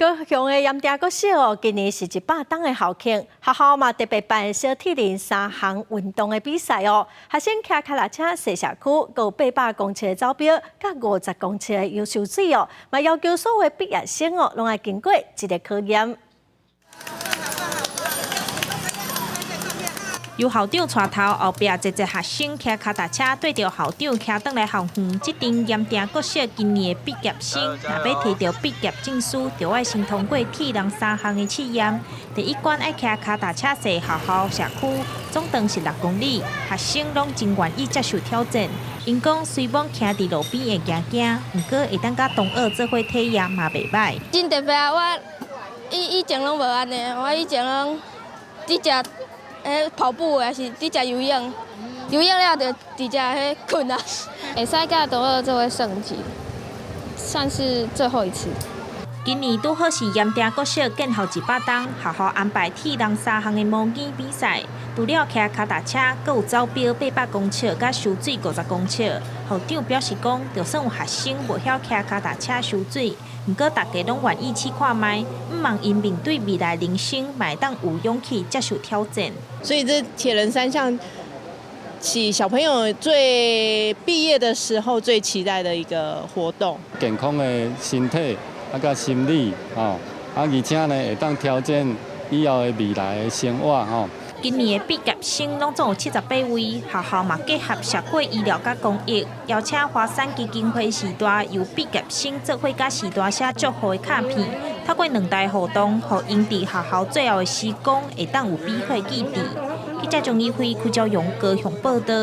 高雄的盐埕国小哦，今年是100档的校庆，学校嘛特别办小铁人3项运动的比赛哦。学生骑脚踏车踅社区，有800公尺的走标，甲50公尺的游游水哦，嘛要求所有毕业生哦，拢要经过一个考验。 由校长带头，后壁一学生骑脚踏车对着校长骑转来校园。这阵盐埕国小今年的毕业生，若要摕到毕业证书，就要先通过铁人3项的试验。第一关要骑脚踏车踅学校社区，总长是6公里，学生拢真愿意接受挑战。因讲虽讲骑伫路边会惊，不过会当甲同学做伙体验嘛袂歹。真特别啊！我以前拢无安尼，我以前拢只食。 跑步还是伫食游泳，游泳了就伫遮困啊。会使甲同学做伙升级，算是最后一次。今年拄好是盐埕国小建校100档，学校安排铁人3项的模拟比赛，除了骑脚踏车，阁有走标800公尺，甲游水50公尺。校长表示讲，就算有学生无晓骑脚踏车游水，不过大家拢愿意去看卖，毋望因面对未来人生，会当有勇气接受挑战。所以这铁人3项是小朋友毕业的时候最期待的一个活动。健康的身体。 甲心理而且呢会当挑战以后的未来的生活今年的毕业生拢总有78位，学校嘛结合社会医疗甲公益，邀请华山基金会时代由毕业生做伙甲时代写祝福的卡片，透过2台互动，互因伫学校最后的时光会当有美好的记忆。记者张义辉、邱兆勇高雄报道。